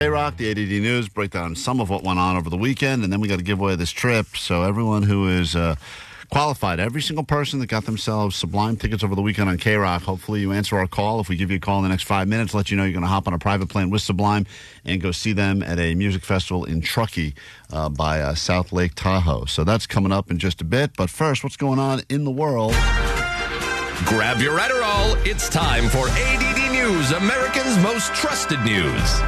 KROQ, the ADD News, break down some of what went on over the weekend, and then we got to give away this trip. So everyone who is qualified, every single person that got themselves Sublime tickets over the weekend on KROQ, hopefully you answer our call. If we give you a call in the next 5 minutes, let you know you're going to hop on a private plane with Sublime and go see them at a music festival in Truckee by South Lake Tahoe. So that's coming up in just a bit. But first, what's going on in the world? Grab your Adderall. It's time for ADD News, Americans' most trusted news.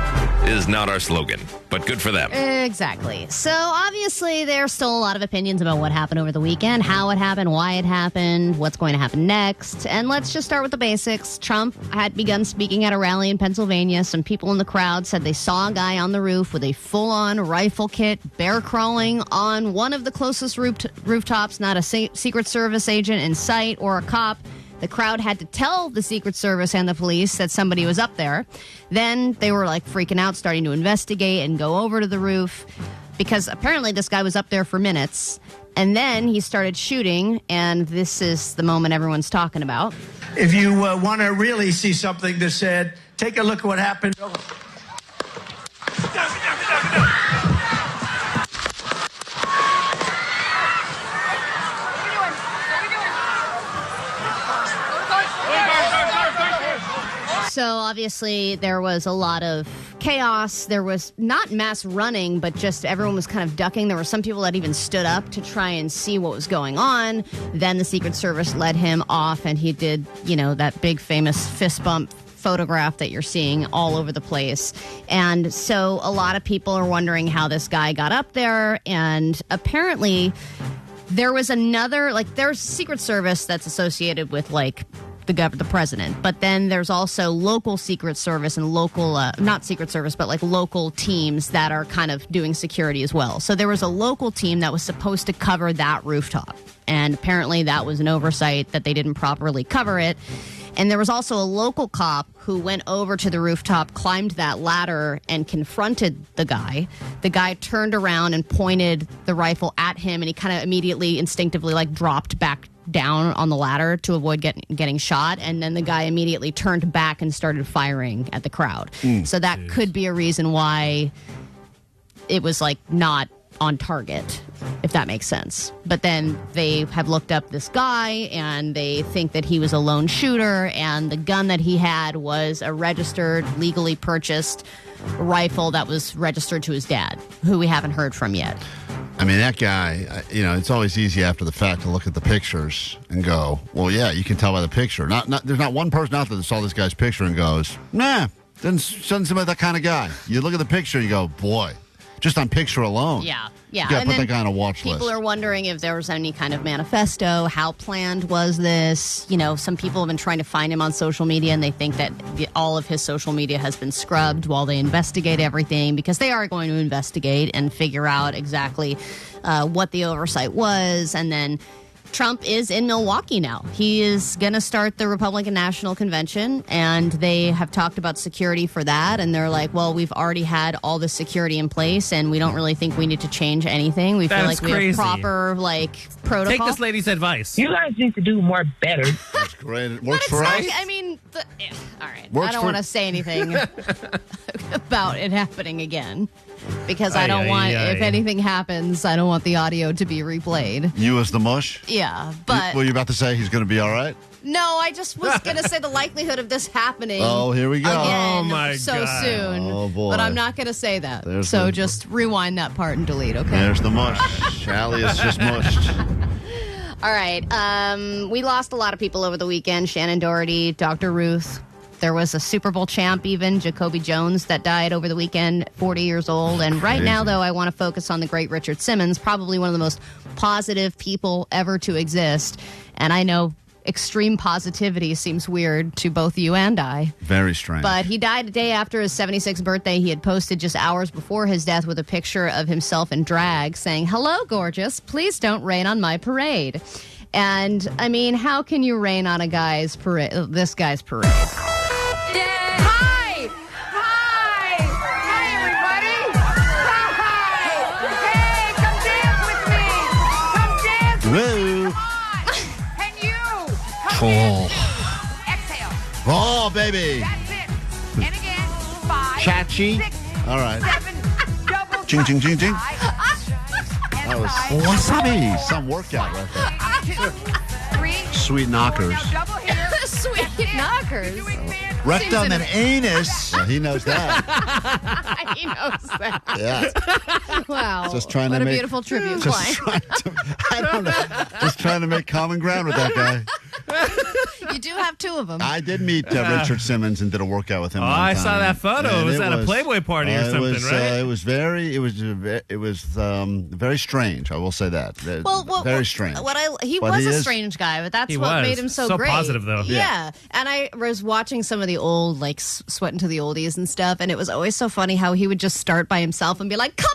Is not our slogan, but good for them. Exactly. So obviously there's still a lot of opinions about what happened over the weekend, how it happened, why it happened, what's going to happen next. And let's just start with the basics. Trump had begun speaking at a rally in Pennsylvania. Some people in the crowd said they saw a guy on the roof with a full-on rifle kit, bear crawling on one of the closest rooftops, not a Secret Service agent in sight or a cop. The crowd had to tell the Secret Service and the police that somebody was up there. Then they were like freaking out, starting to investigate and go over to the roof because apparently this guy was up there for minutes. And then he started shooting, and this is the moment everyone's talking about. If you want to really see something that's said, take a look at what happened. So obviously there was a lot of chaos. There was not mass running, but just everyone was kind of ducking. There were some people that even stood up to try and see what was going on. Then the Secret Service led him off, and he did, that big famous fist bump photograph that you're seeing all over the place. And so a lot of people are wondering how this guy got up there. And apparently there was another, there's Secret Service that's associated with, the president, but then there's also local Secret Service and local, not Secret Service, but local teams that are kind of doing security as well. So there was a local team that was supposed to cover that rooftop, and apparently that was an oversight that they didn't properly cover it. And there was also a local cop who went over to the rooftop, climbed that ladder, and confronted the guy. The guy turned around and pointed the rifle at him, and he kind of immediately, instinctively, dropped back down on the ladder to avoid getting shot. And then the guy immediately turned back and started firing at the crowd. So that could be a reason why it was, not on target, if that makes sense. But then they have looked up this guy, and they think that he was a lone shooter, and the gun that he had was a registered, legally purchased rifle that was registered to his dad, who we haven't heard from yet. I mean, that guy, it's always easy after the fact to look at the pictures and go, well, yeah, you can tell by the picture. There's not one person out there that saw this guy's picture and goes, nah, doesn't seem like that kind of guy. You look at the picture and you go, boy, just on picture alone. Yeah. You got to put that guy on a watch list. People are wondering if there was any kind of manifesto. How planned was this? Some people have been trying to find him on social media, and they think that all of his social media has been scrubbed while they investigate everything, because they are going to investigate and figure out exactly what the oversight was. And then Trump is in Milwaukee now. He is going to start the Republican National Convention, and they have talked about security for that. And they're like, well, we've already had all the security in place, and we don't really think we need to change anything. We feel like we have proper, protocol. Take this lady's advice. You guys need to do more better. That's great. It works for us. All right. Works I don't want to say anything about it happening again, because I don't want, if anything happens, I don't want the audio to be replayed. You as the mush? Yeah, but... Were you about to say he's going to be all right? No, I just was going to say the likelihood of this happening. Oh, here we go. Again, oh, my so God. soon. Oh, boy. But I'm not going to say that. There's just rewind that part and delete, okay? There's the mush. Allie is just mushed. All right. We lost a lot of people over the weekend. Shannon Doherty, Dr. Ruth. There was a Super Bowl champ, even, Jacoby Jones, that died over the weekend, 40 years old. And right now, though, I want to focus on the great Richard Simmons, probably one of the most positive people ever to exist. And I know extreme positivity seems weird to both you and I. Very strange. But he died a day after his 76th birthday. He had posted just hours before his death with a picture of himself in drag saying, "Hello, gorgeous. Please don't rain on my parade." And, I mean, how can you rain on this guy's parade? Woo. Can you Oh. exhale? Oh, baby. That's it. And again, 5, Chachi. 6, All right. Ching, ching, ching, ching. That was wasabi. Some workout right there. Sweet knockers. Sweet knockers. Rectum and anus. Yeah, he knows that. He knows that. Yeah. Wow. Just trying what to a make, beautiful tribute, Klein. I don't know. Just trying to make common ground with that guy. You do have two of them. I did meet Richard Simmons and did a workout with him. one I time. saw that photo. And It was at a Playboy party or something, right? It was very strange. I will say that. Very strange. He But was he a is- strange guy, but that's He what was. made him so So great. positive, though. Yeah. And I was watching some of the old, like, Sweating to the Oldies and stuff, and it was always so funny how he would just start by himself and be like, come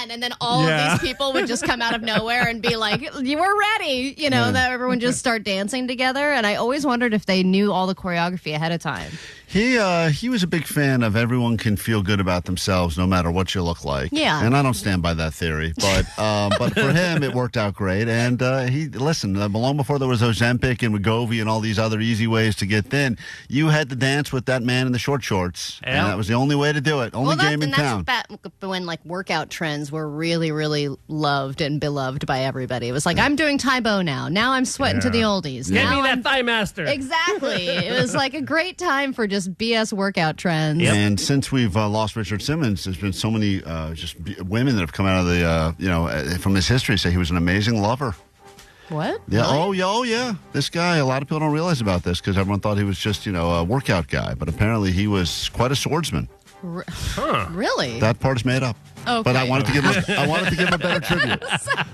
on! And then all of these people would just come out of nowhere and be like, we're ready! You know, that everyone just start dancing together. And I always wondered if they knew all the choreography ahead of time. He was a big fan of everyone can feel good about themselves no matter what you look like. Yeah. And I don't stand by that theory, but for him it worked out great. And long before there was Ozempic and Wegovy and all these other easy ways to get thin, you had to dance with that man in the short shorts, and that was the only way to do it. Only game in town. That's when like workout trends were really, really loved and beloved by everybody. It was like, I'm doing Taebo now. Now I'm sweating to the oldies. Get Now me that I'm- thigh master. Exactly. It was like a great time for just BS workout trends. And since we've lost Richard Simmons, there's been so many women that have come out of the from his history say he was an amazing lover. What? Yeah. Really? Oh, yeah. This guy. A lot of people don't realize about this because everyone thought he was just a workout guy, but apparently he was quite a swordsman. Really? That part is made up. Okay. But I wanted to give him a better tribute.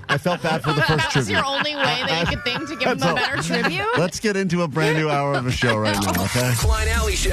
I felt bad for the first that was tribute. your only way that you could think to give him That's a all. better tribute? Let's get into a brand new hour of a show right now, okay? Klein Alley Show.